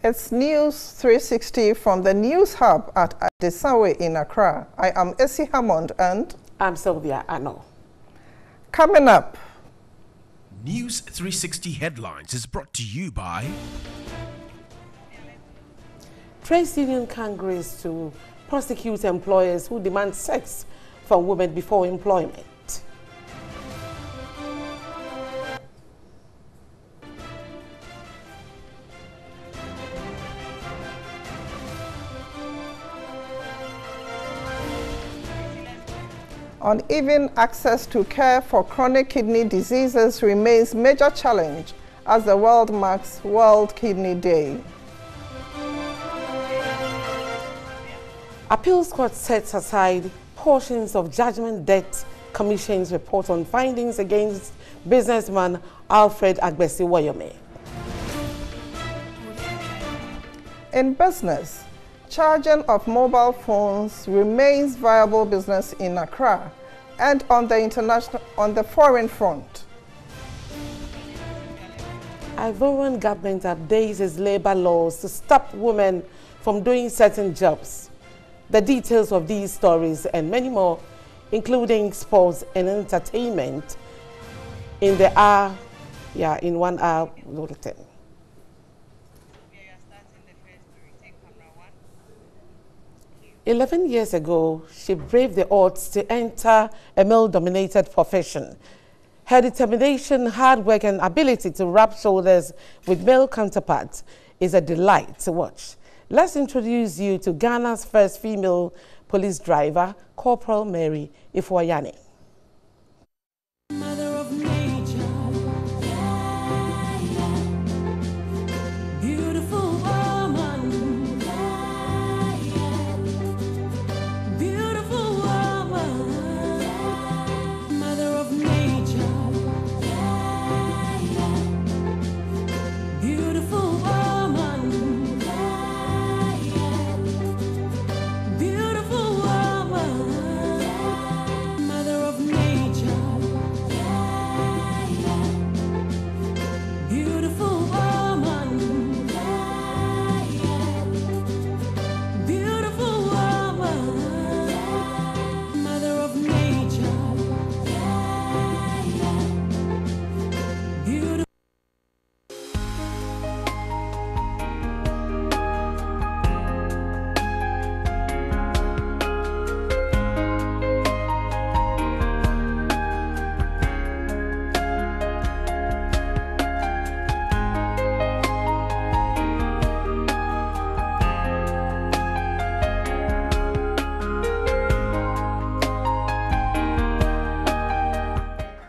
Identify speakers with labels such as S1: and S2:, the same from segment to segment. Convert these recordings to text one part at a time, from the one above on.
S1: It's News 360 from the News Hub at Judiciary in Accra. I am Essie Hammond and
S2: I'm Sylvia Ano.
S1: Coming up,
S3: News 360 Headlines is brought to you by
S2: Trade Union Congress to prosecute employers who demand sex from women before employment.
S1: uneven access to care for chronic kidney diseases remains major challenge as the world marks World Kidney Day.
S2: Appeals Court sets aside portions of Judgment Debt Commission's report on findings against businessman Alfred Agbesi Woyome.
S1: In business, charging of mobile phones remains viable business in Accra and on the foreign front.
S2: Ivorian government updates its labor laws to stop women from doing certain jobs. The details of these stories and many more, including sports and entertainment, in the in 1 hour bulletin. 11 years ago, she braved the odds to enter a male-dominated profession. Her determination, hard work, and ability to rub shoulders with male counterparts is a delight to watch. Let's introduce you to Ghana's first female police driver, Corporal Mary Ifuayani.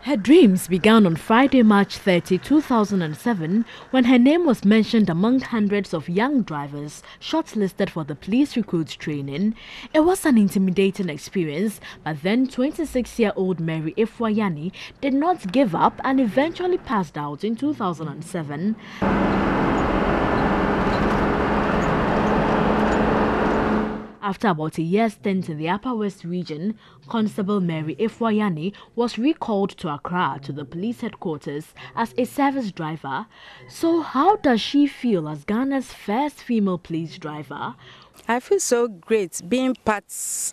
S4: Her dreams began on Friday, March 30, 2007, when her name was mentioned among hundreds of young drivers shortlisted for the police recruit training. It was an intimidating experience, but then 26-year-old Mary Ifuayani did not give up and eventually passed out in 2007. After about a year's stint in the Upper West region, Constable Mary Ifuayani was recalled to Accra to the police headquarters as a service driver. So how does she feel as Ghana's first female police driver?
S5: I feel so great being part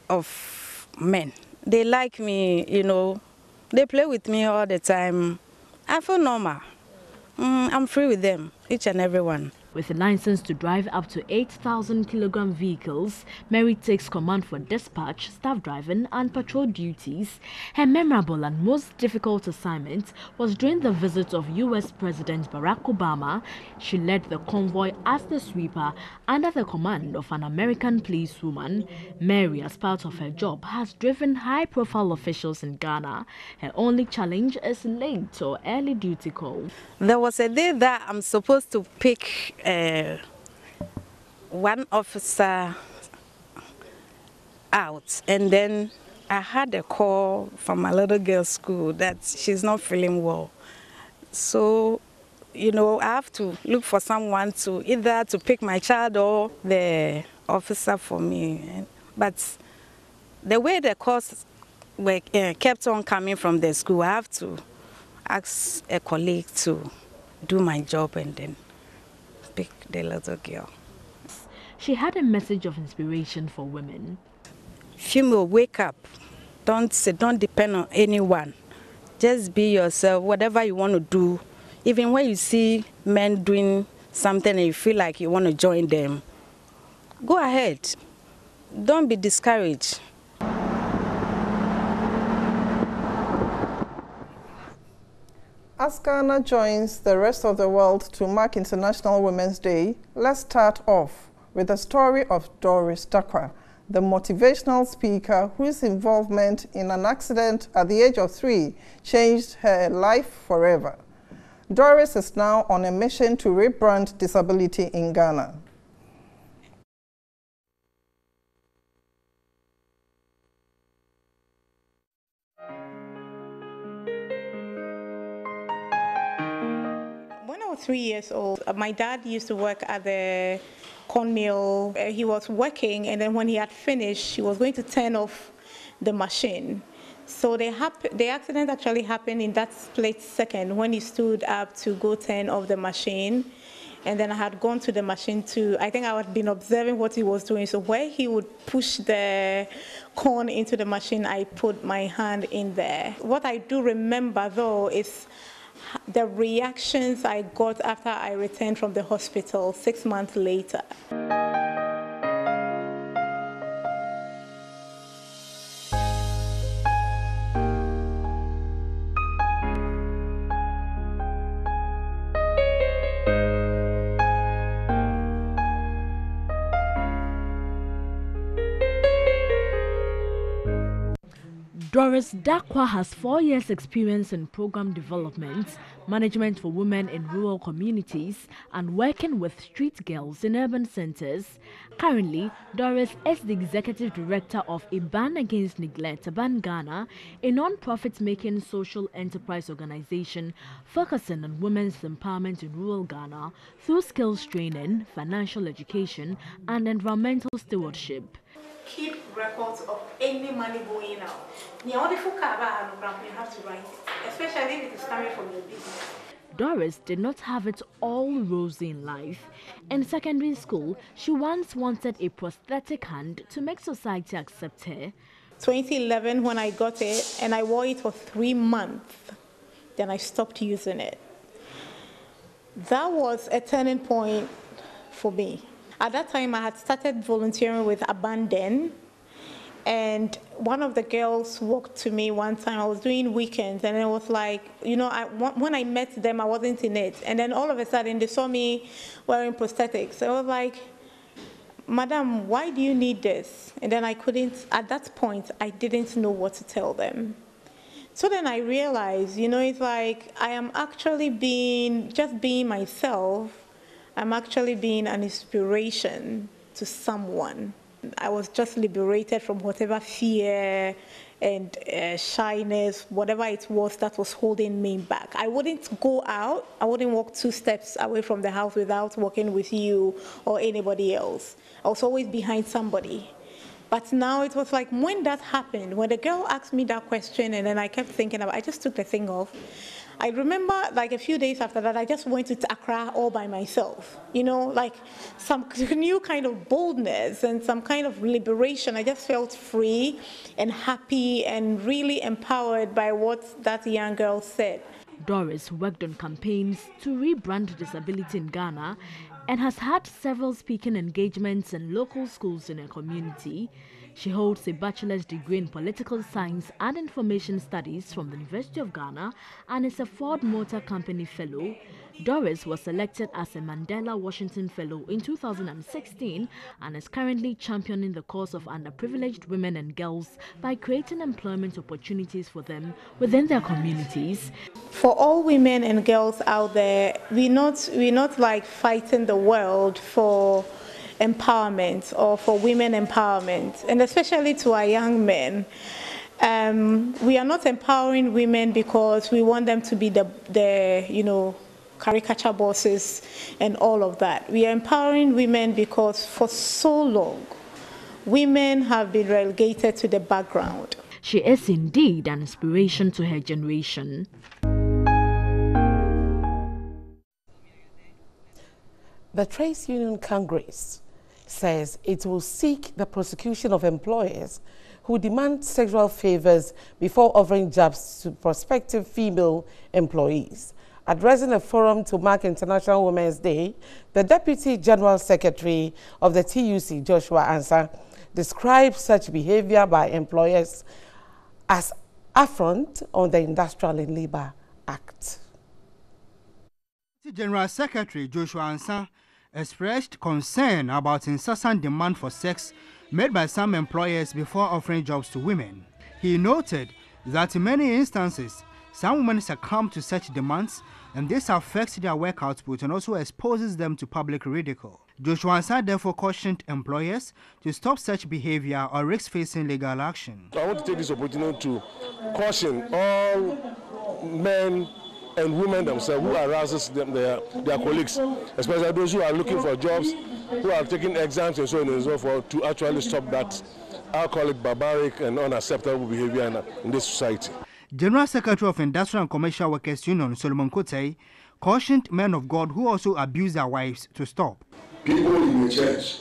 S5: of men. They like me, you know, they play with me all the time. I feel normal. I'm free with them, each and every one.
S4: With a license to drive up to 8,000-kilogram vehicles, Mary takes command for dispatch, staff driving and patrol duties. Her memorable and most difficult assignment was during the visit of US President Barack Obama. She led the convoy as the sweeper under the command of an American policewoman. Mary, as part of her job, has driven high-profile officials in Ghana. Her only challenge is late or early duty call.
S5: There was a day that I'm supposed to pick one officer out, and then I had a call from my little girl's school that she's not feeling well. So, you know, I have to look for someone to either to pick my child or the officer for me. But the way the calls were kept on coming from the school, I have to ask a colleague to do my job and then pick the little girl.
S4: She had a message of inspiration for women.
S5: Female, wake up. Don't depend on anyone. Just be yourself, whatever you want to do. Even when you see men doing something and you feel like you want to join them, go ahead. Don't be discouraged.
S1: As Ghana joins the rest of the world to mark International Women's Day, let's start off with the story of Doris Dakwa, the motivational speaker whose involvement in an accident at the age of 3 changed her life forever. Doris is now on a mission to rebrand disability in Ghana.
S6: When I was 3 years old, my dad used to work at the corn mill. He was working, and then when he had finished, he was going to turn off the machine. So the accident actually happened in that split second when he stood up to go turn off the machine. And then I had gone to the machine too. I think I had been observing what he was doing. So where he would push the corn into the machine, I put my hand in there. What I do remember though is the reactions I got after I returned from the hospital 6 months later.
S4: Doris Dakwa has 4 years' experience in program development, management for women in rural communities, and working with street girls in urban centers. Currently, Doris is the executive director of A Ban Against Neglect, A Ban Ghana, a non-profit-making social enterprise organization focusing on women's empowerment in rural Ghana through skills training, financial education, and environmental stewardship.
S6: Keep records of any money going out. You have to write it, especially if it is coming from your business.
S4: Doris did not have it all rosy in life. In secondary school, she once wanted a prosthetic hand to make society accept her.
S6: 2011 when I got it, and I wore it for 3 months, then I stopped using it. That was a turning point for me. At that time, I had started volunteering with Abandon, and one of the girls walked to me one time. I was doing weekends, and it was like, you know, when I met them, I wasn't in it. And then all of a sudden, they saw me wearing prosthetics. I was like, Madam, why do you need this? And then I couldn't, at that point, I didn't know what to tell them. So then I realized, you know, it's like I am actually just being myself. I'm actually being an inspiration to someone. I was just liberated from whatever fear and shyness, whatever it was that was holding me back. I wouldn't go out. I wouldn't walk 2 steps away from the house without walking with you or anybody else. I was always behind somebody. But now it was like when that happened, when the girl asked me that question, and then I kept thinking about it, I just took the thing off. I remember like a few days after that, I just went to Accra all by myself, you know, like some new kind of boldness and some kind of liberation. I just felt free and happy and really empowered by what that young girl said.
S4: Doris worked on campaigns to rebrand disability in Ghana and has had several speaking engagements in local schools in her community. She holds a bachelor's degree in political science and information studies from the University of Ghana and is a Ford Motor Company Fellow. Doris was selected as a Mandela Washington Fellow in 2016 and is currently championing the cause of underprivileged women and girls by creating employment opportunities for them within their communities.
S6: For all women and girls out there, we're not like fighting the world for empowerment or for women empowerment, and especially to our young men. We are not empowering women because we want them to be the you know, caricature bosses and all of that. We are empowering women because for so long, women have been relegated to the background.
S4: She is indeed an inspiration to her generation.
S2: The Trades Union Congress says it will seek the prosecution of employers who demand sexual favors before offering jobs to prospective female employees. Addressing a forum to mark International Women's Day, the Deputy General Secretary of the TUC, Joshua Ansah, described such behavior by employers as affront on the Industrial and Labour Act.
S7: The General Secretary Joshua Ansah expressed concern about incessant demand for sex made by some employers before offering jobs to women. He noted that in many instances, some women succumb to such demands, and this affects their work output and also exposes them to public ridicule. Joshua Ansah therefore cautioned employers to stop such behavior or risk facing legal action.
S8: I want to take this opportunity to caution all men and women themselves who harasses their colleagues, especially those who are looking for jobs, who are taking exams and so on and so forth, to actually stop that, I'll call it barbaric and unacceptable behavior in this society.
S7: General Secretary of Industrial and Commercial Workers Union, Solomon Kotei, cautioned men of God who also abuse their wives to stop.
S9: People in the church,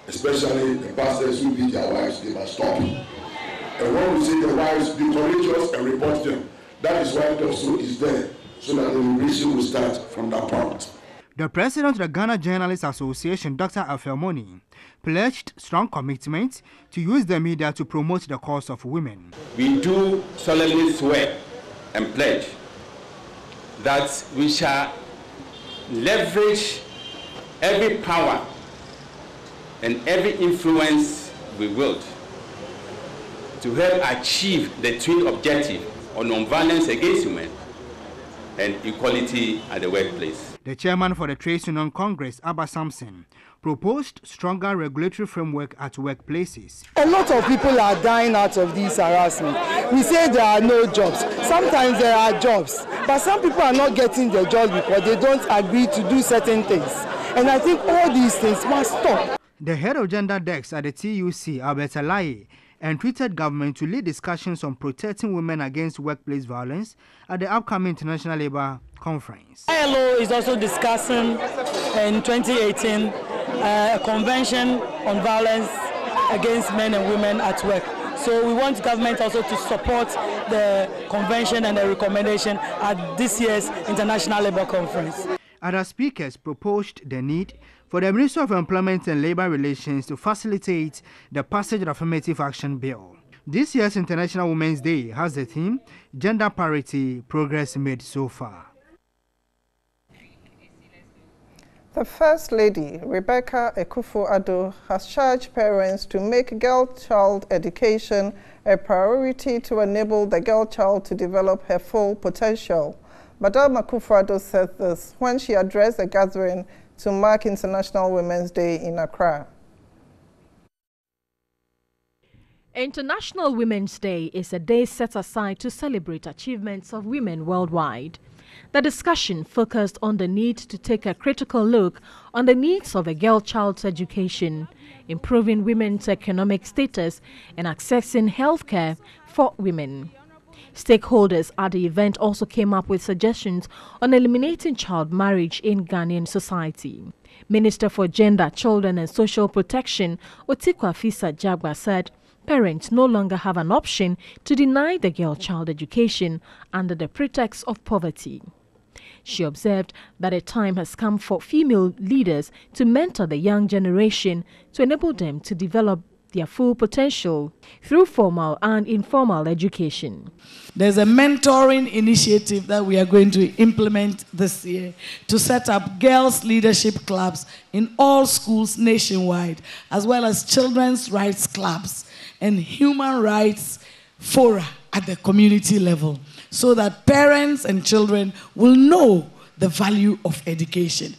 S9: especially the pastors who beat their wives, they must stop. And when we say the wives, be courageous and report them. That is why the also is there, so that the liberation will start from that point.
S7: The president of the Ghana Journalists Association, Dr. Afelmoni, pledged strong commitment to use the media to promote the cause of women.
S10: We do solemnly swear and pledge that we shall leverage every power and every influence we wield to help achieve the twin objective of non-violence against women and equality at the workplace.
S7: The chairman for the Trades Union Congress, Abba Sampson, proposed stronger regulatory framework at workplaces.
S11: A lot of people are dying out of this harassment. We say there are no jobs. Sometimes there are jobs, but some people are not getting their jobs because they don't agree to do certain things. And I think all these things must stop.
S7: The head of gender desk at the TUC, Albert Alaye, entreated government to lead discussions on protecting women against workplace violence at the upcoming International Labour Conference.
S12: ILO is also discussing in 2018 a convention on violence against men and women at work. So we want government also to support the convention and the recommendation at this year's International Labour Conference.
S7: Other speakers proposed the need for the Ministry of Employment and Labour Relations to facilitate the passage of the Affirmative Action Bill. This year's International Women's Day has the theme, Gender Parity, Progress Made So Far.
S1: The First Lady, Rebecca Akufo-Addo, has charged parents to make girl-child education a priority to enable the girl child to develop her full potential. Madam Akufo-Addo said this when she addressed a gathering to mark International Women's Day in Accra.
S13: International Women's Day is a day set aside to celebrate achievements of women worldwide. The discussion focused on the need to take a critical look on the needs of a girl child's education, improving women's economic status, and accessing healthcare for women. Stakeholders at the event also came up with suggestions on eliminating child marriage in Ghanaian society. Minister for Gender, Children and Social Protection, Otikwa Fisa Jagba, said parents no longer have an option to deny the girl child education under the pretext of poverty. She observed that a time has come for female leaders to mentor the young generation to enable them to develop their full potential through formal and informal education.
S14: There's a mentoring initiative that we are going to implement this year to set up girls' leadership clubs in all schools nationwide, as well as children's rights clubs and human rights fora at the community level, so that parents and children will know the value of education.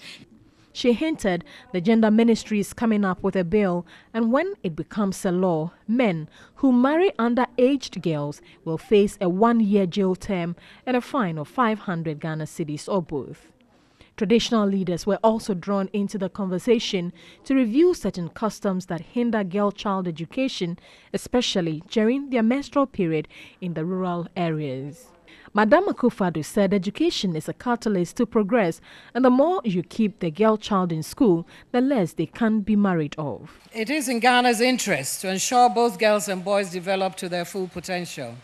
S13: She hinted the gender ministry is coming up with a bill, and when it becomes a law, men who marry underaged girls will face a 1-year jail term and a fine of 500 Ghana cedis or both. Traditional leaders were also drawn into the conversation to review certain customs that hinder girl child education, especially during their menstrual period in the rural areas. Madame Akufo-Addo said education is a catalyst to progress, and the more you keep the girl child in school, the less they can be married off.
S15: It is in Ghana's interest to ensure both girls and boys develop to their full potential.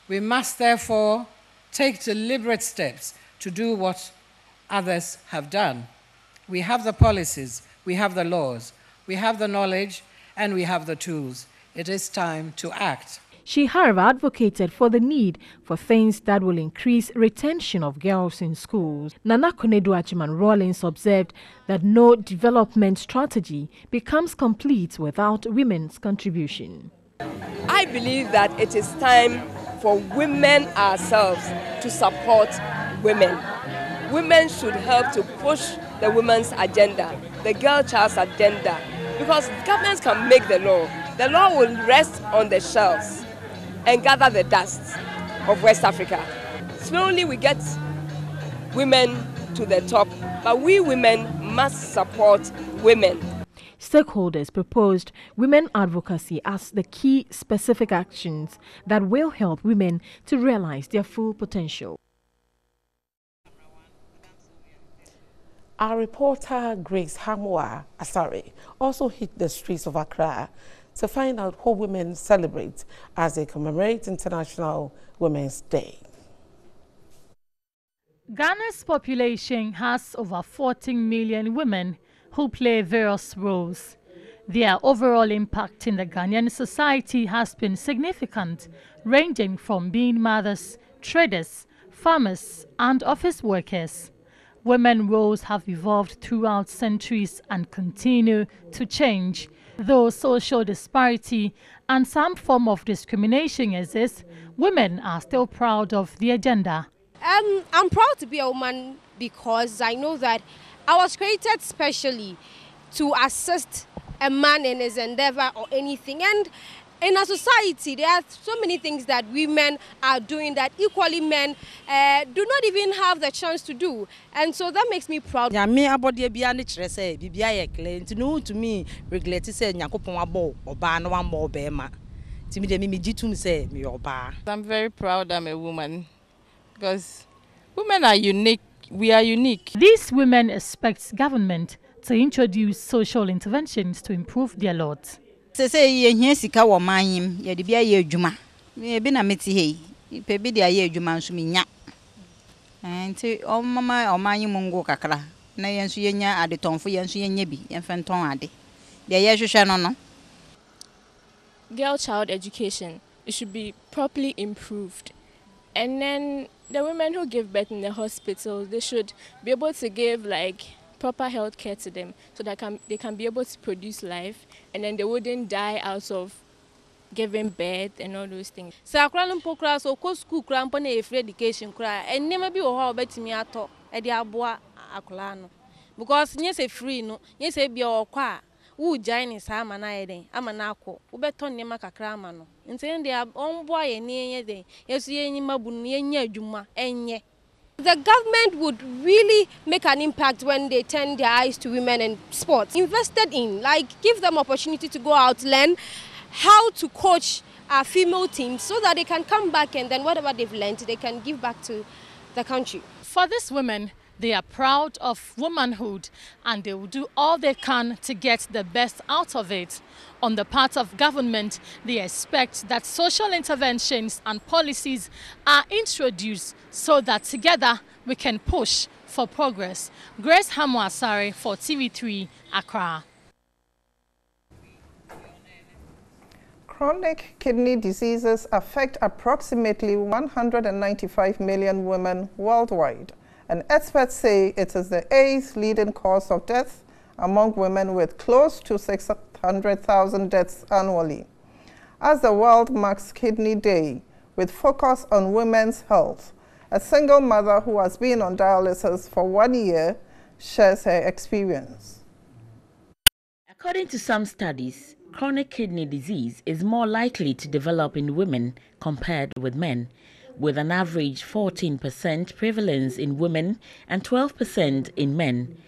S15: We must therefore take deliberate steps to do what others have done. We have the policies, we have the laws, we have the knowledge, and we have the tools. It is time to act.
S13: She, however, advocated for the need for things that will increase retention of girls in schools. Nana Konedu Achiman Rawlings observed that no development strategy becomes complete without women's contribution.
S16: I believe that it is time for women ourselves to support women. Women should help to push the women's agenda, the girl child's agenda, because governments can make the law. The law will rest on the shelves and gather the dust of West Africa. Slowly we get women to the top, but we women must support women.
S13: Stakeholders proposed women advocacy as the key specific actions that will help women to realize their full potential.
S2: Our reporter Grace Hamwa Asare also hit the streets of Accra to find out what women celebrate as they commemorate International Women's Day.
S17: Ghana's population has over 14 million women who play various roles. Their overall impact in the Ghanaian society has been significant, ranging from being mothers, traders, farmers, and office workers. Women's roles have evolved throughout centuries and continue to change. Though social disparity and some form of discrimination exists, women are still proud of the agenda.
S18: I'm proud to be a woman because I know that I was created specially to assist a man in his endeavor or anything. And in our society, there are so many things that women are doing that equally men do not even have the chance to do. And so that makes me proud.
S19: Yeah, me about the Biani Tresse, Bibia Clan, to me, regulate say Yakupon abo or ban one more bema. To me, the Mimi Jitum say me or bar.
S20: I'm very proud I'm a woman because women are unique. We are unique.
S17: These women expect government to introduce social interventions to improve their lot.
S21: Say ye sika wo manyim ye de bia ye adwuma me bi na meti hei pe bi de ye adwuma nso me nya enti o mama o manyim ngo kakra na ye nso ye nya adetonfo ye nso ye nya bi ye mfenton ade de ye hwehwe no
S22: girl child education, it should be properly improved. And then the women who give birth in the hospital, they should be able to give like proper health care to them so that they can be able to produce life, and then they wouldn't die out of giving birth and all those things.
S23: So akra no pokra so ko school kra mpo na e free education kra enema bi wo ha obetimi ato e de aboa akla no because nye se free no nye se bia okwa a wo join sa ama na yeden ama na akọ wo beto nema kakra ama no nti de onboa ye ne ye den yesu ye nyima bu no ye nya adwuma enye.
S18: The government would really make an impact when they turn their eyes to women in sports. Invested in, like give them opportunity to go out, learn how to coach our female teams so that they can come back and then whatever they've learned, they can give back to the country.
S17: For these women, they are proud of womanhood and they will do all they can to get the best out of it. On the part of government, they expect that social interventions and policies are introduced so that together we can push for progress. Grace Hamwa-Asare for TV3, Accra.
S1: Chronic kidney diseases affect approximately 195 million women worldwide, and experts say it is the 8th leading cause of death among women, with close to 600,000 deaths annually. As the world marks Kidney Day, with focus on women's health, a single mother who has been on dialysis for 1 year shares her experience.
S24: According to some studies, chronic kidney disease is more likely to develop in women compared with men, with an average 14% prevalence in women and 12% in men.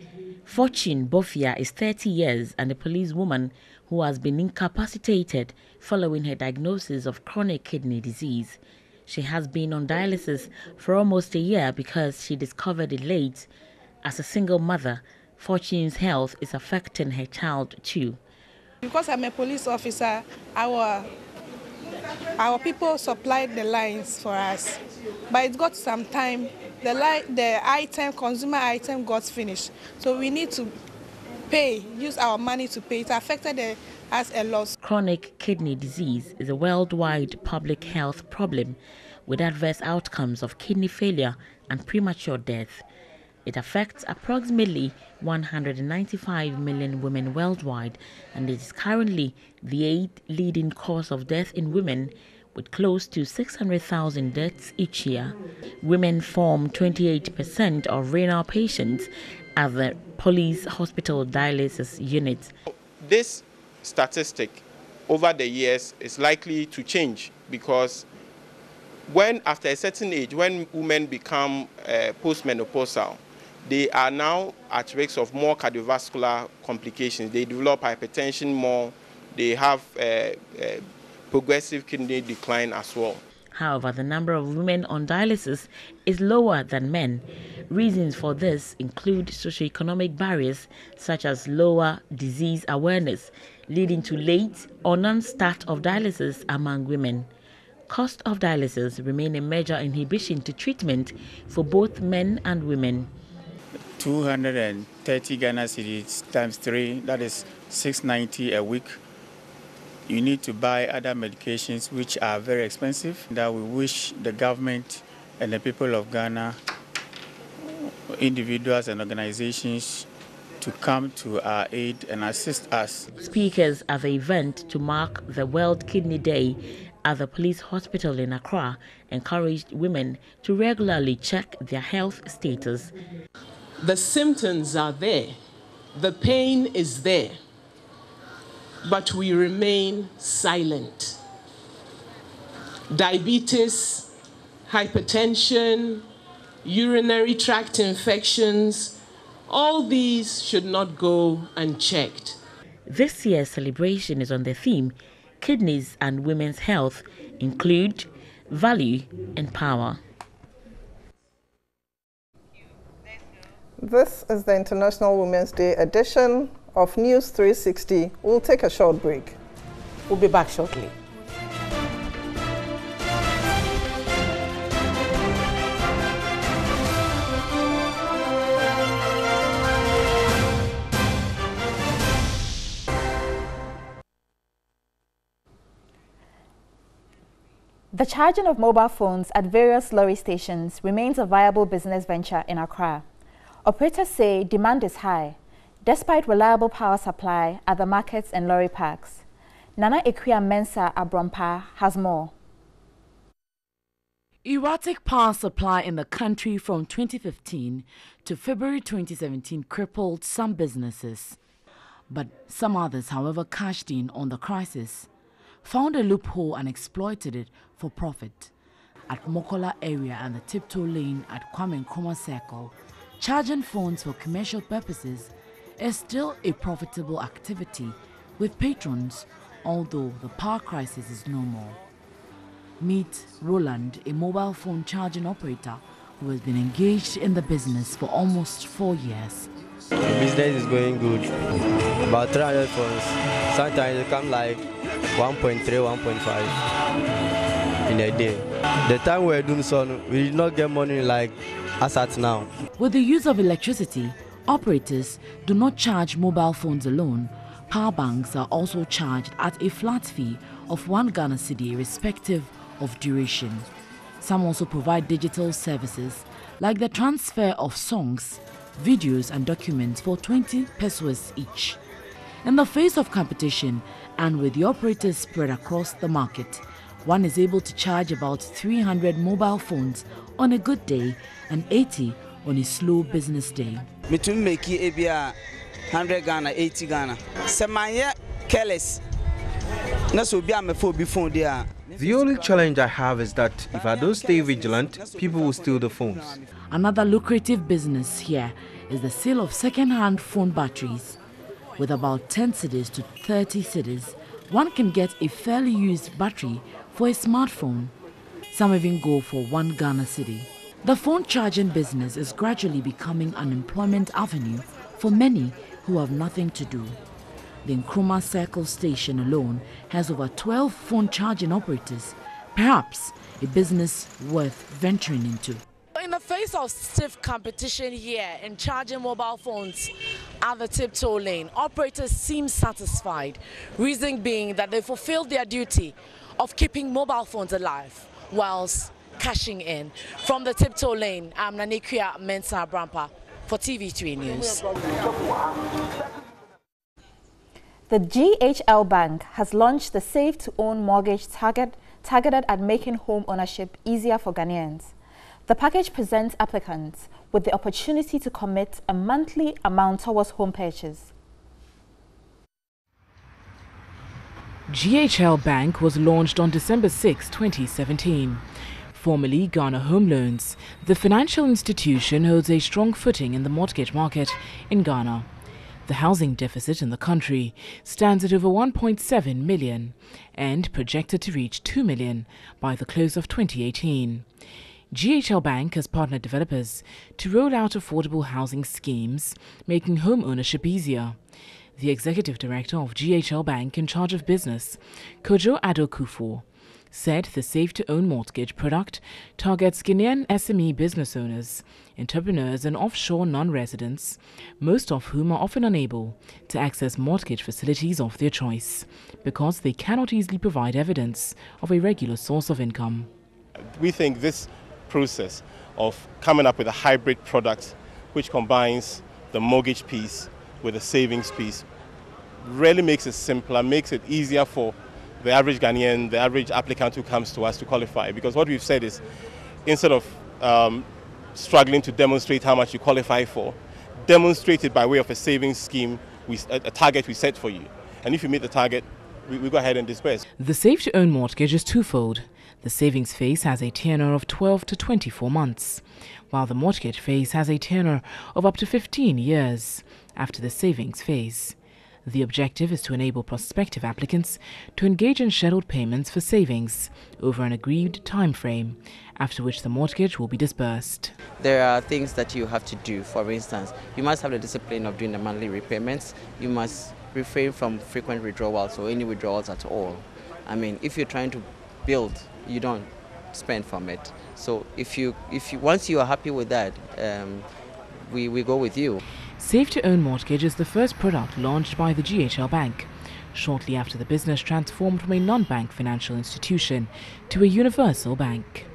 S24: Fortune Bofia is 30 years and a policewoman who has been incapacitated following her diagnosis of chronic kidney disease. She has been on dialysis for almost a year because she discovered it late. As a single mother, Fortune's health is affecting her child too.
S3: Because I'm a police officer, our people supplied the lines for us, but it got some time. The consumer item got finished, so we need to use our money to pay. It affected us a lot.
S24: Chronic kidney disease is a worldwide public health problem with adverse outcomes of kidney failure and premature death. It affects approximately 195 million women worldwide, and it is currently the 8th leading cause of death in women, with close to 600,000 deaths each year. Women form 28% of renal patients at the police hospital dialysis units.
S4: This statistic over the years is likely to change because after a certain age, when women become postmenopausal, they are now at risk of more cardiovascular complications. They develop hypertension more, they have progressive kidney decline as well.
S24: However, the number of women on dialysis is lower than men. Reasons for this include socioeconomic barriers such as lower disease awareness, leading to late or non-start of dialysis among women. Cost of dialysis remain a major inhibition to treatment for both men and women.
S5: 230 Ghana cedis times 3, that is 690 a week. You need to buy other medications which are very expensive, that we wish the government and the people of Ghana, individuals and organizations, to come to our aid and assist us.
S24: Speakers at the event to mark the World Kidney Day at the police hospital in Accra encouraged women to regularly check their health status.
S6: The symptoms are there, the pain is there, but we remain silent. Diabetes, hypertension, urinary tract infections, all these should not go unchecked.
S24: This year's celebration is on the theme Kidneys and Women's Health Include, Value and Power.
S1: This is the International Women's Day edition of News 360. We'll take a short break.
S2: We'll be back shortly.
S25: The charging of mobile phones at various lorry stations remains a viable business venture in Accra. Operators say demand is high, despite reliable power supply at the markets and lorry parks. Nana Ekwia Mensa Abrompa has more.
S26: Erratic power supply in the country from 2015 to February 2017 crippled some businesses. But some others, however, cashed in on the crisis, found a loophole and exploited it for profit. At Mokola area and the Tiptoe Lane at Kwame Nkrumah Circle, charging phones for commercial purposes is still a profitable activity with patrons, although the power crisis is no more. Meet Roland, a mobile phone charging operator who has been engaged in the business for almost 4 years.
S27: The business is going good. About 300 phones. Sometimes it come like 1.3, 1.5 in a day. The time we were doing so, we did not get money like as at now.
S26: With the use of electricity, operators do not charge mobile phones alone. Power banks are also charged at a flat fee of 1 Ghana cedi irrespective of duration. Some also provide digital services like the transfer of songs, videos and documents for 20 pesos each. In the face of competition and with the operators spread across the market, one is able to charge about 300 mobile phones on a good day and 80 on a slow business day.
S28: Between make it 100 Ghana, 80 Ghana. Semanya careless.
S29: The only challenge I have is that if I don't stay vigilant, people will steal the phones.
S26: Another lucrative business here is the sale of second-hand phone batteries. With about 10 cedis to 30 cedis, one can get a fairly used battery for a smartphone. Some even go for 1 Ghana cedi. The phone charging business is gradually becoming an employment avenue for many who have nothing to do. The Nkrumah Circle station alone has over 12 phone charging operators, perhaps a business worth venturing into.
S7: In the face of stiff competition here in charging mobile phones at the tiptoe lane, operators seem satisfied, reason being that they fulfilled their duty of keeping mobile phones alive whilst cashing in. From the tiptoe lane, I'm Nanikia Mensah Brampa for TV3 News.
S25: The GHL Bank has launched the Save to Own mortgage targeted at making home ownership easier for Ghanaians. The package presents applicants with the opportunity to commit a monthly amount towards home purchase.
S8: GHL Bank was launched on December 6, 2017. Formerly Ghana Home Loans, the financial institution holds a strong footing in the mortgage market in Ghana. The housing deficit in the country stands at over 1.7 million and projected to reach 2 million by the close of 2018. GHL Bank has partnered developers to roll out affordable housing schemes, making home ownership easier. The executive director of GHL Bank in charge of business, Kojo Adokufo, said the Save to Own mortgage product targets Ghanaian SME business owners, entrepreneurs and offshore non-residents, most of whom are often unable to access mortgage facilities of their choice because they cannot easily provide evidence of a regular source of income.
S9: We think this process of coming up with a hybrid product which combines the mortgage piece with the savings piece really makes it simpler, makes it easier for the average Ghanaian, the average applicant who comes to us to qualify. Because what we've said is, instead of struggling to demonstrate how much you qualify for, demonstrate it by way of a savings scheme, a target we set for you. And if you meet the target, we go ahead and disperse.
S8: The Save to Own mortgage is twofold. The savings phase has a tenure of 12 to 24 months, while the mortgage phase has a tenure of up to 15 years after the savings phase. The objective is to enable prospective applicants to engage in scheduled payments for savings over an agreed time frame, after which the mortgage will be disbursed.
S10: There are things that you have to do. For instance, you must have the discipline of doing the monthly repayments. You must refrain from frequent withdrawals or any withdrawals at all. I mean, if you're trying to build, you don't spend from it. So once you are happy with that, we go with you.
S8: Save to Own mortgage is the first product launched by the GHL Bank, shortly after the business transformed from a non-bank financial institution to a universal bank.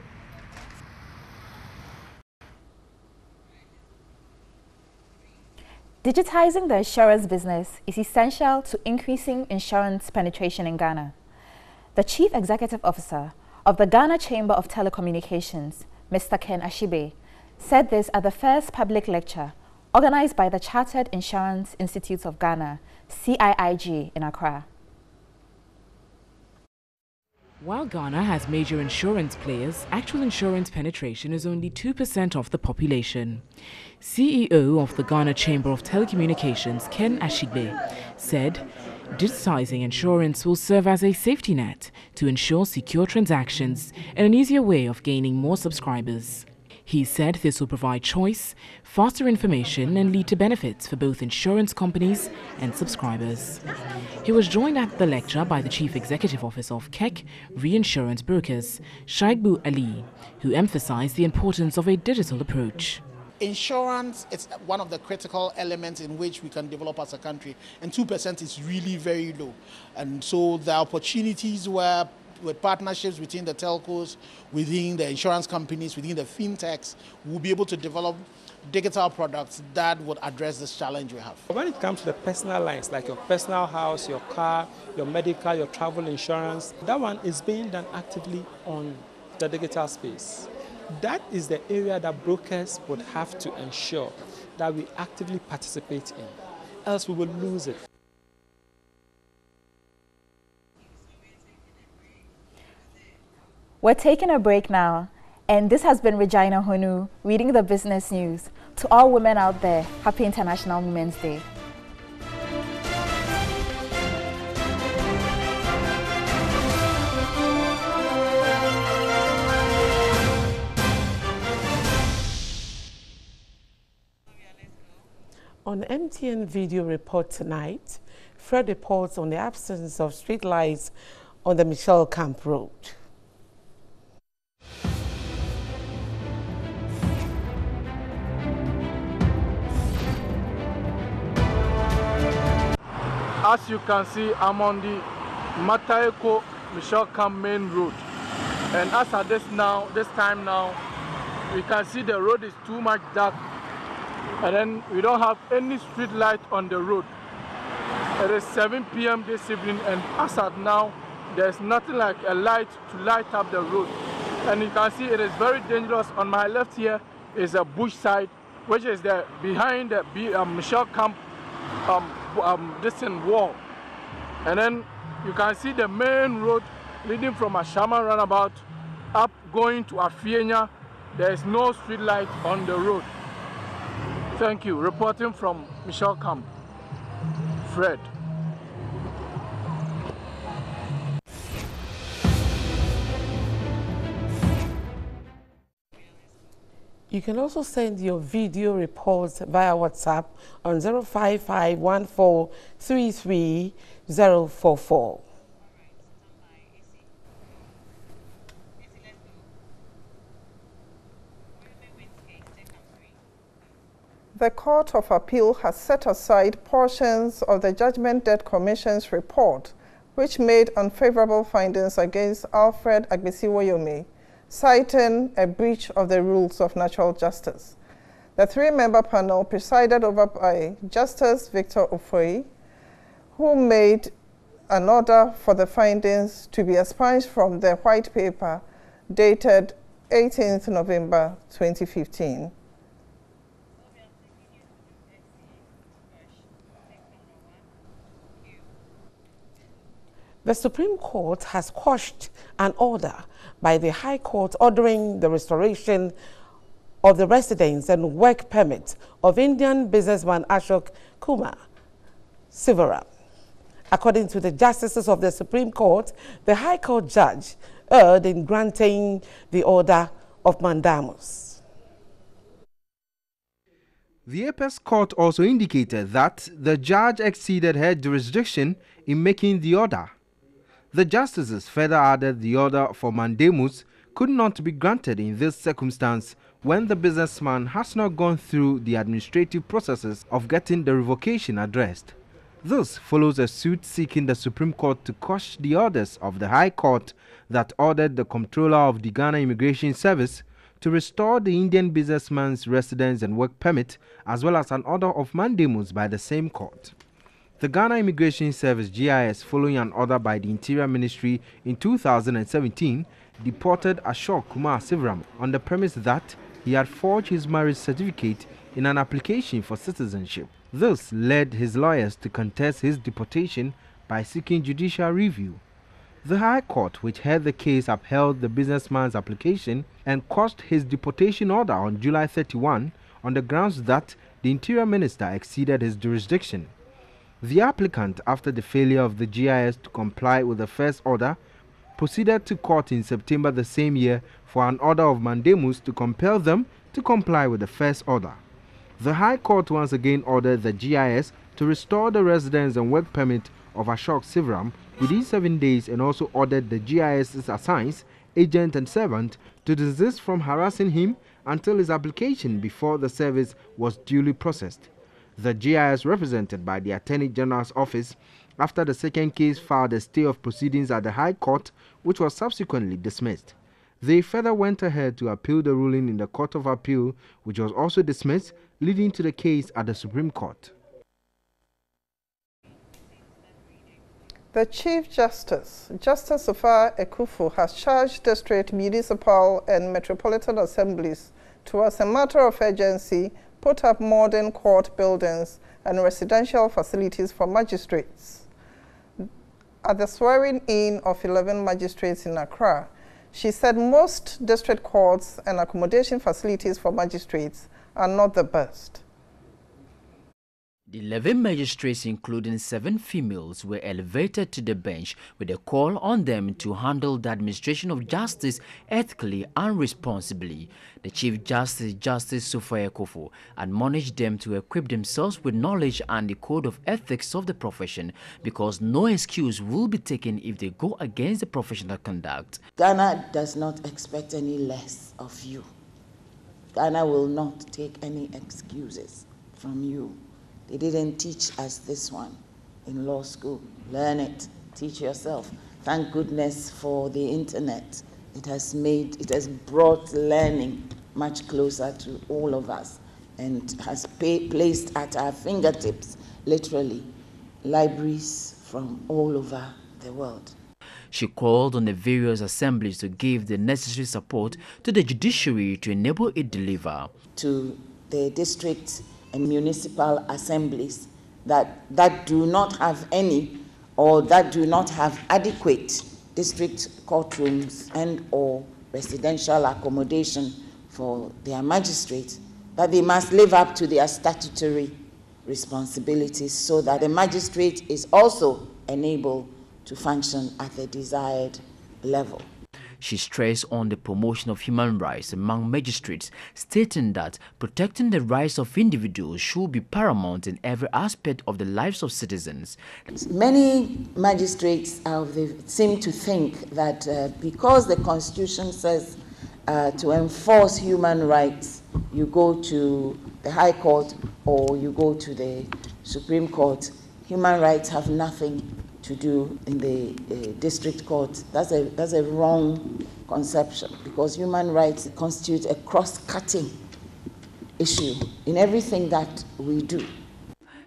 S25: Digitizing the insurance business is essential to increasing insurance penetration in Ghana. The Chief Executive Officer of the Ghana Chamber of Telecommunications, Mr. Ken Ashibe, said this at the first public lecture organized by the Chartered Insurance Institutes of Ghana, CIIG, in Accra.
S8: While Ghana has major insurance players, actual insurance penetration is only 2% of the population. CEO of the Ghana Chamber of Telecommunications, Ken Ashibe, said digitizing insurance will serve as a safety net to ensure secure transactions and an easier way of gaining more subscribers. He said this will provide choice, faster information and lead to benefits for both insurance companies and subscribers. He was joined at the lecture by the Chief Executive Officer of KEC Reinsurance Brokers, Shaikbu Ali, who emphasized the importance of a digital approach.
S11: Insurance is one of the critical elements in which we can develop as a country, and 2% is really very low. And so the opportunities where with partnerships within the telcos, within the insurance companies, within the fintechs, we'll be able to develop digital products that would address this challenge we have.
S12: When it comes to the personal lines, like your personal house, your car, your medical, your travel insurance, that one is being done actively on the digital space. That is the area that brokers would have to ensure that we actively participate in, else we will lose it.
S25: We're taking a break now, and this has been Regina Honu reading the business news. To all women out there, happy International Women's Day.
S2: MTN video report tonight, Fred reports on the absence of street lights on the Michelle Camp Road.
S13: As you can see, I'm on the Mataeko Michelle Camp main road. And as at this time now, we can see the road is too much dark. And then we don't have any street light on the road. It is 7 p.m. this evening, and as at now, there's nothing like a light to light up the road. And you can see it is very dangerous. On my left here is a bush side, which is behind the Michelle Camp distant wall. And then you can see the main road leading from Ashama roundabout up going to Afienya. There is no street light on the road. Thank you. Reporting from Michelle Camp, Fred.
S2: You can also send your video reports via WhatsApp on 05514333044.
S1: The Court of Appeal has set aside portions of the Judgment Debt Commission's report, which made unfavorable findings against Alfred Agbesiwoyome, citing a breach of the rules of natural justice. The three-member panel, presided over by Justice Victor Ofoyi, who made an order for the findings to be expunged from the white paper dated 18th November 2015.
S2: The Supreme Court has quashed an order by the High Court ordering the restoration of the residence and work permit of Indian businessman Ashok Kumar Sivaram. According to the justices of the Supreme Court, the High Court judge erred in granting the order of mandamus.
S29: The Apex Court also indicated that the judge exceeded her jurisdiction in making the order. The justices further added the order for mandamus could not be granted in this circumstance when the businessman has not gone through the administrative processes of getting the revocation addressed. This follows a suit seeking the Supreme Court to quash the orders of the High Court that ordered the Comptroller of the Ghana Immigration Service to restore the Indian businessman's residence and work permit, as well as an order of mandamus by the same court. The Ghana Immigration Service GIS, following an order by the Interior Ministry in 2017, deported Ashok Kumar Sivaram on the premise that he had forged his marriage certificate in an application for citizenship. This led his lawyers to contest his deportation by seeking judicial review. The High Court, which heard the case, upheld the businessman's application and quashed his deportation order on July 31 on the grounds that the Interior Minister exceeded his jurisdiction. The applicant, after the failure of the GIS to comply with the first order, proceeded to court in September the same year for an order of mandamus to compel them to comply with the first order. The High Court once again ordered the GIS to restore the residence and work permit of Ashok Sivaram within 7 days, and also ordered the GIS's assigns, agent and servant to desist from harassing him until his application before the service was duly processed. The GIS, represented by the Attorney General's office, after the second case filed a stay of proceedings at the High Court, which was subsequently dismissed. They further went ahead to appeal the ruling in the Court of Appeal, which was also dismissed, leading to the case at the Supreme Court.
S1: The Chief Justice, Justice Sofa Ekufu, has charged district, municipal and metropolitan assemblies to, as a matter of urgency, put up modern court buildings and residential facilities for magistrates. At the swearing-in of 11 magistrates in Accra, she said most district courts and accommodation facilities for magistrates are not the best.
S14: The 11 magistrates, including 7 females, were elevated to the bench with a call on them to handle the administration of justice ethically and responsibly. The Chief Justice, Justice Sophia Kofo, admonished them to equip themselves with knowledge and the code of ethics of the profession, because no excuse will be taken if they go against the professional conduct.
S15: Ghana does not expect any less of you. Ghana will not take any excuses from you. They didn't teach us this one in law school. Learn it, teach yourself. Thank goodness for the internet. It has brought learning much closer to all of us and has placed at our fingertips, literally, libraries from all over the world.
S14: She called on the various assemblies to give the necessary support to the judiciary to enable it deliver.
S15: To the district and municipal assemblies that do not have any or that do not have adequate district courtrooms and or residential accommodation for their magistrates, that they must live up to their statutory responsibilities so that the magistrate is also enabled to function at the desired level.
S14: She stressed on the promotion of human rights among magistrates, stating that protecting the rights of individuals should be paramount in every aspect of the lives of citizens.
S15: Many magistrates seem to think that because the Constitution says to enforce human rights, you go to the High Court or you go to the Supreme Court. Human rights have nothing to do in the district court. That's a wrong conception, because human rights constitute a cross-cutting issue in everything that we do.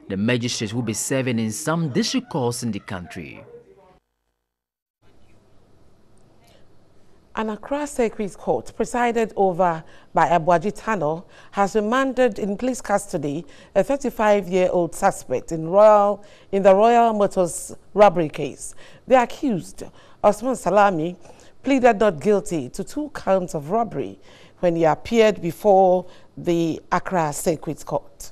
S14: The magistrates will be serving in some district courts in the country.
S2: An Accra Circuit Court, presided over by Abuaji Tano, has remanded in police custody a 35-year-old suspect in the Royal Motors robbery case. The accused, Osman Salami, pleaded not guilty to 2 counts of robbery when he appeared before the Accra Circuit Court.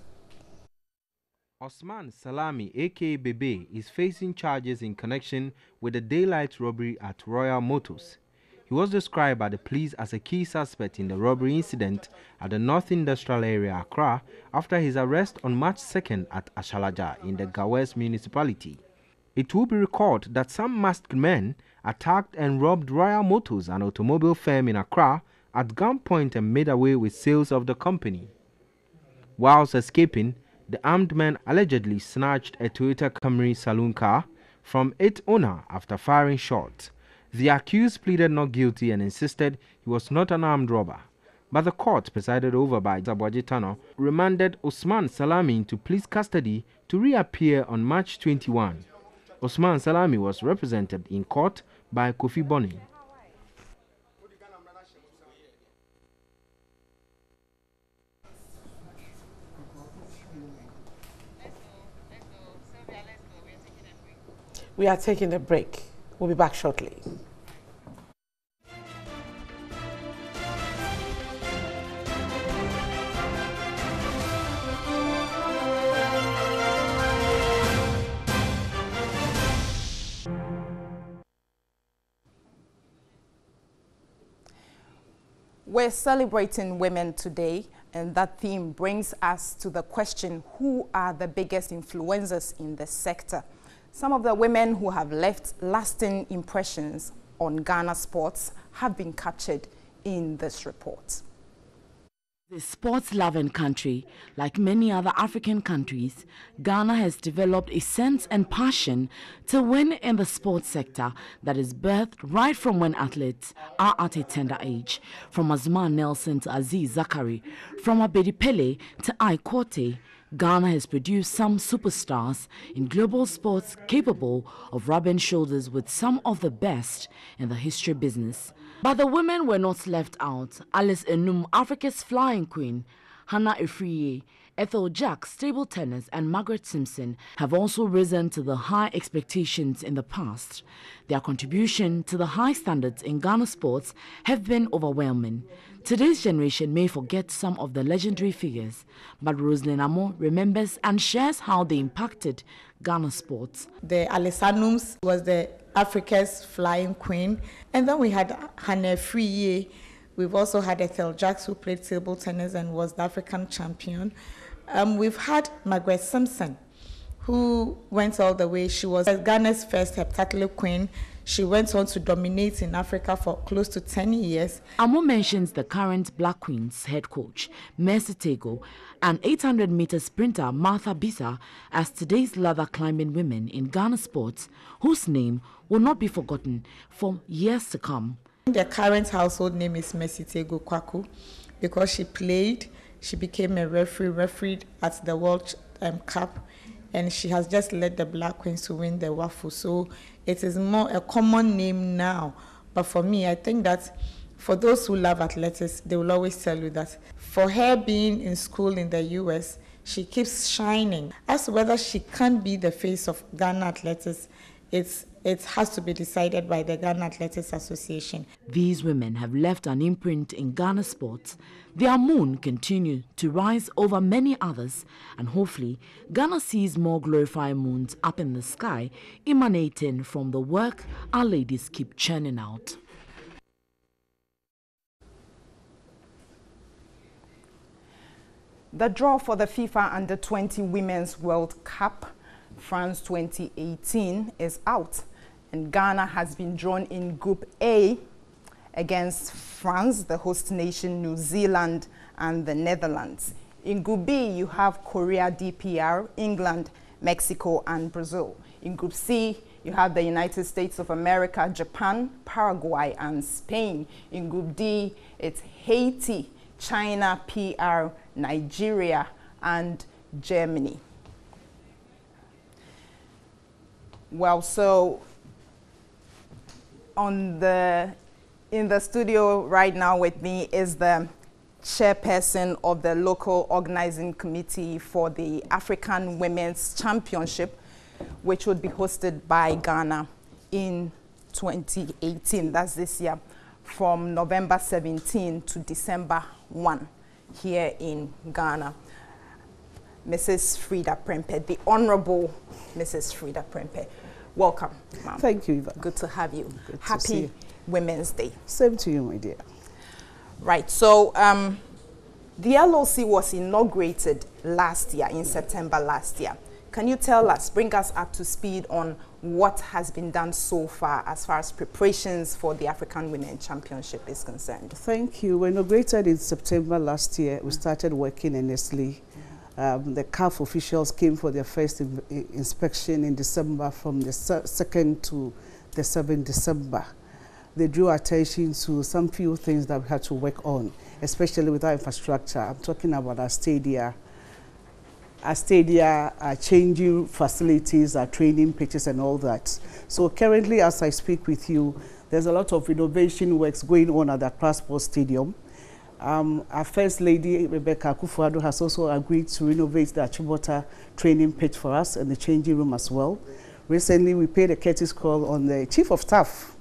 S29: Osman Salami, aka Bebe, is facing charges in connection with the daylight robbery at Royal Motors. He was described by the police as a key suspect in the robbery incident at the North Industrial Area, Accra, after his arrest on March 2nd at Ashalaja in the Gawes municipality. It will be recalled that some masked men attacked and robbed Royal Motors, an automobile firm in Accra, at gunpoint and made away with sales of the company. Whilst escaping, the armed men allegedly snatched a Toyota Camry saloon car from its owner after firing shots. The accused pleaded not guilty and insisted he was not an armed robber. But the court, presided over by Abuaji Tano, remanded Osman Salami into police custody to reappear on March 21. Osman Salami was represented in court by Kofi Bonny.
S2: We are taking a break. We'll be back shortly.
S16: We're celebrating women today, and that theme brings us to the question, who are the biggest influencers in the sector? Some of the women who have left lasting impressions on Ghana sports have been captured in this report.
S26: The sports-loving country, like many other African countries, Ghana has developed a sense and passion to win in the sports sector that is birthed right from when athletes are at a tender age. From Azman Nelson to Aziz Zakari, from Abedi Pele to Aikote, Ghana has produced some superstars in global sports capable of rubbing shoulders with some of the best in the history business. But the women were not left out. Alice Enum, Africa's flying queen, Hannah Efriye,
S8: Ethel Jacks, table tennis, and Margaret Simpson have also risen to the high expectations in the past. Their contribution to the high standards in Ghana sports have been overwhelming. Today's generation may forget some of the legendary figures, but Rosalind Amo remembers and shares how they impacted Ghana sports.
S3: The Alessanums was the Africa's flying queen, and then we had Hannah Friye. We've also had Ethel Jacks, who played table tennis and was the African champion. We've had Margaret Simpson, who went all the way. She was Ghana's first heptathlete queen. She went on to dominate in Africa for close to 10 years.
S8: Amo mentions the current Black Queens head coach, Mercy Tego, and 800-meter sprinter Martha Bisa as today's ladder climbing women in Ghana sports, whose name will not be forgotten for years to come.
S3: The current household name is Mercy Tego Kwaku because she became a referee at the World Cup, and she has just led the Black Queens to win the WAFU. So it is more a common name now. But for me, I think that for those who love athletics, they will always tell you that for her being in school in the US, she keeps shining. As to whether she can be the face of Ghana athletics, it has to be decided by the Ghana Athletics Association.
S8: These women have left an imprint in Ghana sports. Their moon continue to rise over many others, and hopefully Ghana sees more glorified moons up in the sky emanating from the work our ladies keep churning out.
S16: The draw for the FIFA Under-20 Women's World Cup France 2018 is out, and Ghana has been drawn in Group A against France, the host nation, New Zealand, and the Netherlands. In Group B, you have Korea, DPR, England, Mexico, and Brazil. In Group C, you have the United States of America, Japan, Paraguay, and Spain. In Group D, it's Haiti, China, PR, Nigeria, and Germany. Well, so in the studio right now with me is the chairperson of the local organizing committee for the African Women's Championship, which would be hosted by Ghana in 2018. That's this year, from November 17 to December 1 here in Ghana. Mrs. Frida Prempeh, the Honorable Mrs. Frida Prempeh. Welcome, ma'am.
S4: Thank you, Eva.
S16: Good to have you.
S4: Good
S16: Happy Women's Day.
S4: Same to you, my dear.
S16: Right, so the LOC was inaugurated last year, in September last year. Can you tell us, bring us up to speed on what has been done so far as preparations for the African Women Championship is concerned?
S4: Thank you. We inaugurated in September last year. We started working earnestly. The CAF officials came for their first inspection in December, from the 2nd to the 7th December. They drew attention to some few things that we had to work on, especially with our infrastructure. I'm talking about our stadia, our changing facilities, our training pitches and all that. So currently, as I speak with you, there's a lot of innovation works going on at the Accra Sports Stadium. Our First Lady, Rebecca Akufo-Addo, has also agreed to renovate the Achimota training pitch for us and the changing room as well. Recently, we paid a courtesy call on the Chief of Staff.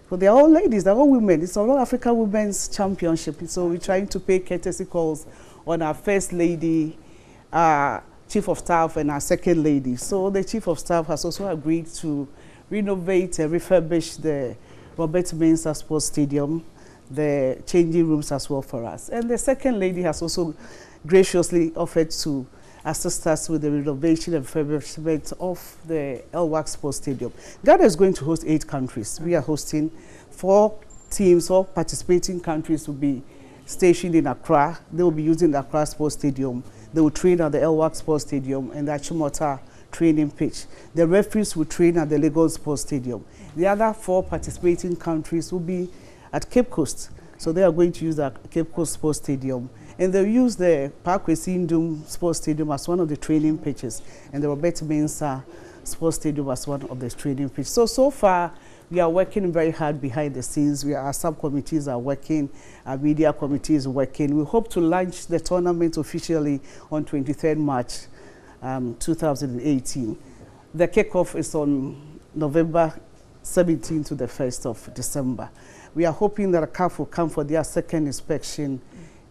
S4: So they're all ladies, they're all women. It's all Africa Women's Championship. So we're trying to pay courtesy calls on our First Lady, Chief of Staff, and our Second Lady. So the Chief of Staff has also agreed to renovate and refurbish the Robert Mensah Sports Stadium, the changing rooms as well for us. And the Second Lady has also graciously offered to assist us with the renovation and refurbishment of the Elwak Sports Stadium. Ghana is going to host 8 countries. We are hosting 4 teams, 4 participating countries will be stationed in Accra. They will be using the Accra Sports Stadium. They will train at the Elwak Sports Stadium and the Achimota training pitch. The referees will train at the Lagos Sports Stadium. The other 4 participating countries will be at Cape Coast. So they are going to use the Cape Coast Sports Stadium. And they'll use the Parkway Sindum Sports Stadium as one of the training pitches, and the Robert Mensah Sports Stadium as one of the training pitches. So far, We are working very hard behind the scenes. Our subcommittees are working, our media committee is working. We hope to launch the tournament officially on 23rd March 2018. The kickoff is on November 17th to the 1st of December. We are hoping that a CAF will come for their second inspection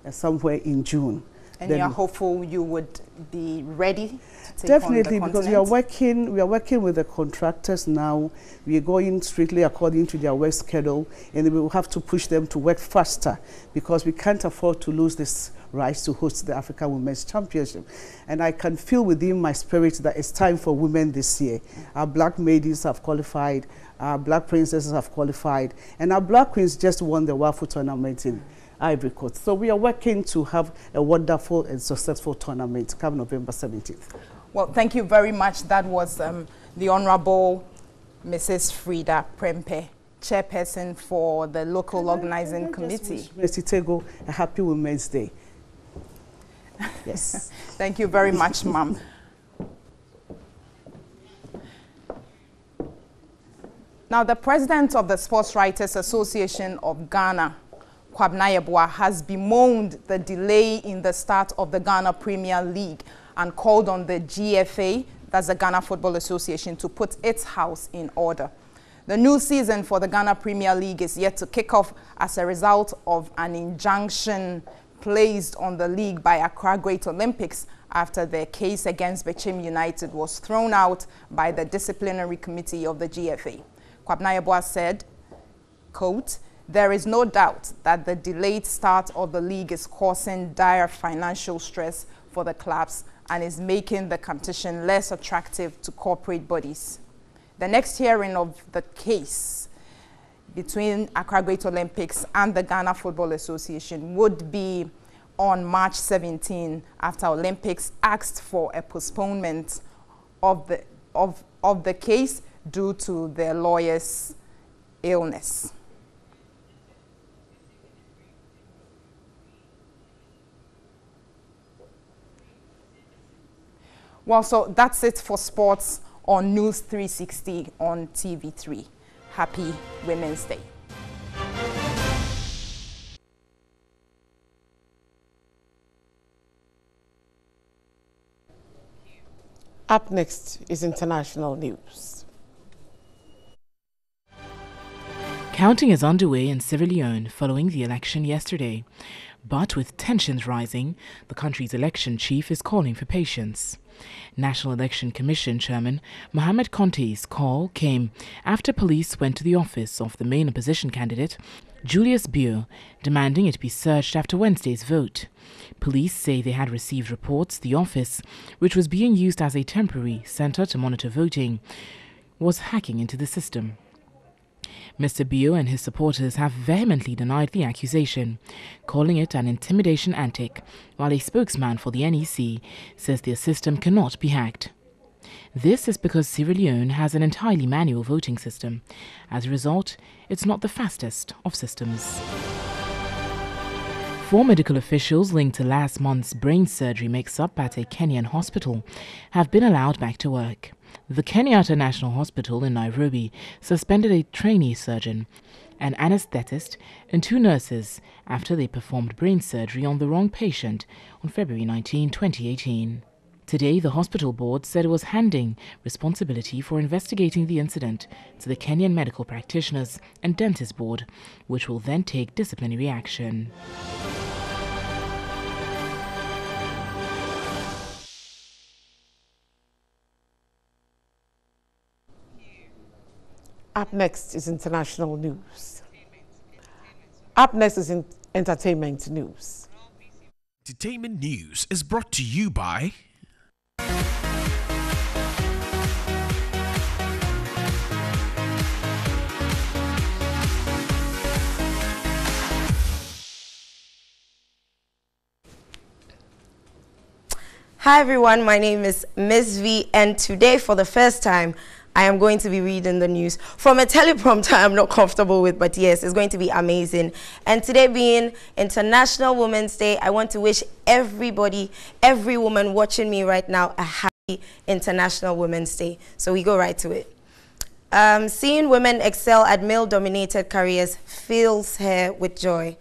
S4: somewhere in June.
S16: And you're hopeful you would be ready to take
S4: definitely,
S16: on the
S4: because we are working with the contractors now. We are going strictly according to their work schedule, and we will have to push them to work faster because we can't afford to lose this right to host the African Women's Championship. And I can feel within my spirit that it's time for women this year. Our black maidens have qualified, our black princesses have qualified, and our black queens just won the WAFU tournament in Ivory Coast. So we are working to have a wonderful and successful tournament come November 17th.
S16: Well, thank you very much. That was the Honorable Mrs. Frida Prempeh, Chairperson for the local organizing committee.
S4: Mr. Tego, a happy Women's Day. Yes.
S16: Thank you very much, ma'am. Now, the president of the Sports Writers Association of Ghana, Kwabena Yeboah, has bemoaned the delay in the start of the Ghana Premier League and called on the GFA, that's the Ghana Football Association, to put its house in order. The new season for the Ghana Premier League is yet to kick off as a result of an injunction placed on the league by Accra Great Olympics after their case against Bechim United was thrown out by the disciplinary committee of the GFA. Kwabena Yeboah said, quote, "There is no doubt that the delayed start of the league is causing dire financial stress for the clubs and is making the competition less attractive to corporate bodies. The next hearing of the case between Accra Great Olympics and the Ghana Football Association would be on March 17 after Olympics asked for a postponement of the case due to their lawyer's illness." Well, so that's it for sports on News 360 on TV3. Happy Women's Day.
S2: Up next is international news.
S8: Counting is underway in Sierra Leone following the election yesterday. But with tensions rising, the country's election chief is calling for patience. National Election Commission Chairman Mohamed Conte's call came after police went to the office of the main opposition candidate, Julius Bio, demanding it be searched after Wednesday's vote. Police say they had received reports the office, which was being used as a temporary centre to monitor voting, was hacking into the system. Mr. Bio and his supporters have vehemently denied the accusation, calling it an intimidation antic, while a spokesman for the NEC says their system cannot be hacked. This is because Sierra Leone has an entirely manual voting system. As a result, it's not the fastest of systems. 4 medical officials linked to last month's brain surgery mix-up at a Kenyan hospital have been allowed back to work. The Kenyatta National Hospital in Nairobi suspended a trainee surgeon, an anesthetist, and 2 nurses after they performed brain surgery on the wrong patient on February 19, 2018. Today, the hospital board said it was handing responsibility for investigating the incident to the Kenyan Medical Practitioners and Dentists Board, which will then take disciplinary action.
S2: Up next is international news. Up next is entertainment news.
S5: Entertainment news is brought to you by
S6: Hi everyone, my name is Ms. V, and today for the first time I am going to be reading the news from a teleprompter I'm not comfortable with, but yes, it's going to be amazing. And today being International Women's Day, I want to wish everybody, every woman watching me right now, a happy International Women's Day. So we go right to it. Seeing women excel at male-dominated careers fills her with joy.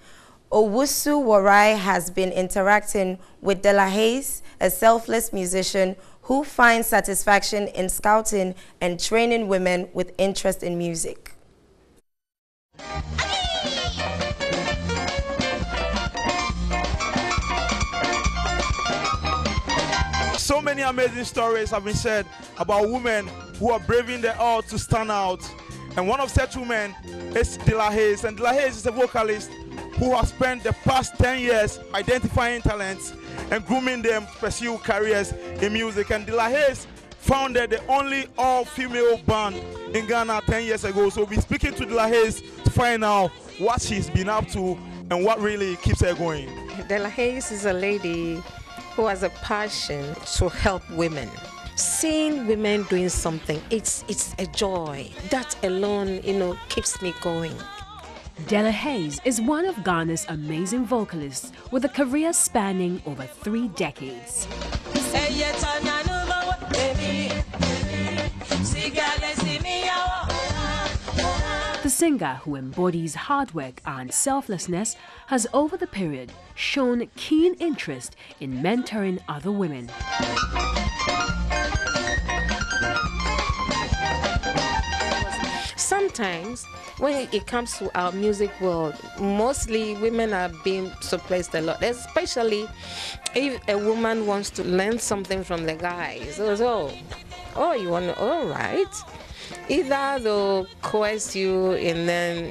S6: Owusu Warai has been interacting with Della Hayes, a selfless musician who finds satisfaction in scouting and training women with interest in music.
S17: So many amazing stories have been said about women who are braving the odds to stand out. And one of such women is Della Hayes. And Della Hayes is a vocalist who has spent the past 10 years identifying talents and grooming them to pursue careers in music. And Della Hayes founded the only all-female band in Ghana 10 years ago. So we'll be speaking to Della Hayes to find out what she's been up to and what really keeps her going.
S18: Della Hayes is a lady who has a passion to help women. Seeing women doing something, it's a joy. That alone, keeps me going.
S19: Della Hayes is one of Ghana's amazing vocalists with a career spanning over 3 decades. The singer, who embodies hard work and selflessness, has over the period shown keen interest in mentoring other women.
S18: Sometimes, when it comes to our music world, mostly women are being suppressed a lot, especially if a woman wants to learn something from the guys. So, you want to, all right. Either they'll coerce you and then,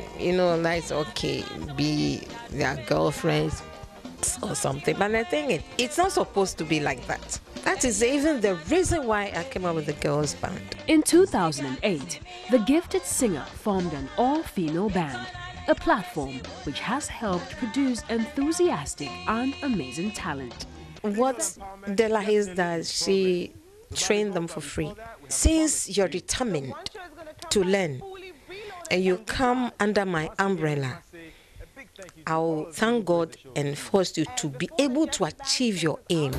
S18: like, okay, be their girlfriends or something. But I think it's not supposed to be like that. That is even the reason why I came up with the girls' band.
S19: In 2008, the gifted singer formed an all-female band, a platform which has helped produce enthusiastic and amazing talent.
S18: What Della Hayes does, she trained them for free. Since you're determined to learn and you come under my umbrella, I'll thank God and force you to be able to achieve your aim.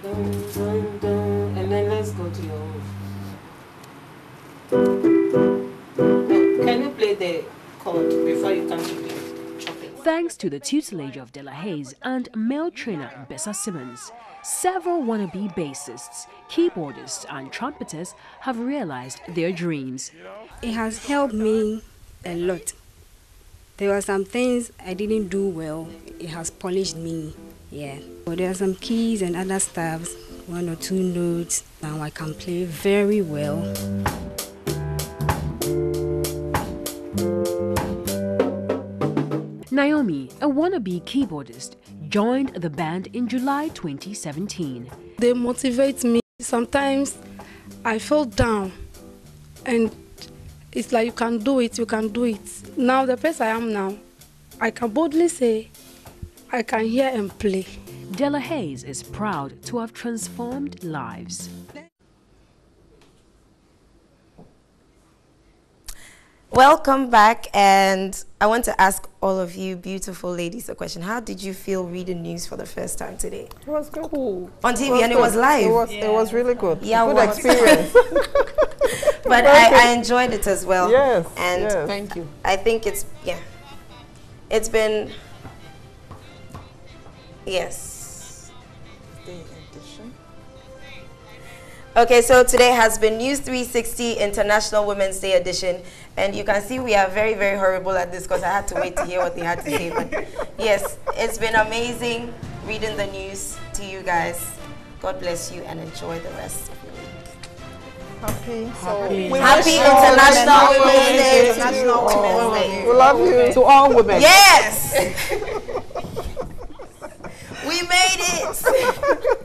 S18: And then let's go to your room. Can you play the chord before you come to the chopping?
S19: Thanks to the tutelage of Della Hayes and male trainer Bessa Simmons, several wannabe bassists, keyboardists and trumpeters have realized their dreams.
S20: It has helped me a lot. There were some things I didn't do well. It has polished me, yeah. But there are some keys and other stuffs, 1 or 2 notes. Now I can play very well.
S19: Naomi, a wannabe keyboardist, joined the band in July 2017.
S21: They motivate me. Sometimes I feel down and it's like, you can do it, you can do it. Now, the place I am now, I can boldly say, I can hear and play.
S19: Della Hayes is proud to have transformed lives.
S6: Welcome back, and I want to ask all of you beautiful ladies a question. How did you feel reading news for the first time today?
S1: It was good. Cool.
S6: On TV, and it was live.
S1: It was really good.
S6: Yeah,
S1: good experience.
S6: But I enjoyed it as well.
S1: Yes.
S6: And
S1: yes.
S21: Thank you.
S6: I think it's been, yes. Okay, so today has been News 360 International Women's Day edition, and you can see we are very, very horrible at this because I had to wait to hear what they had to say. But yes, it's been amazing reading the news to you guys. God bless you and enjoy the rest of your week. Happy International Women's Day. International Women's Day.
S1: We love you.
S2: To all women.
S6: Yes. We made it.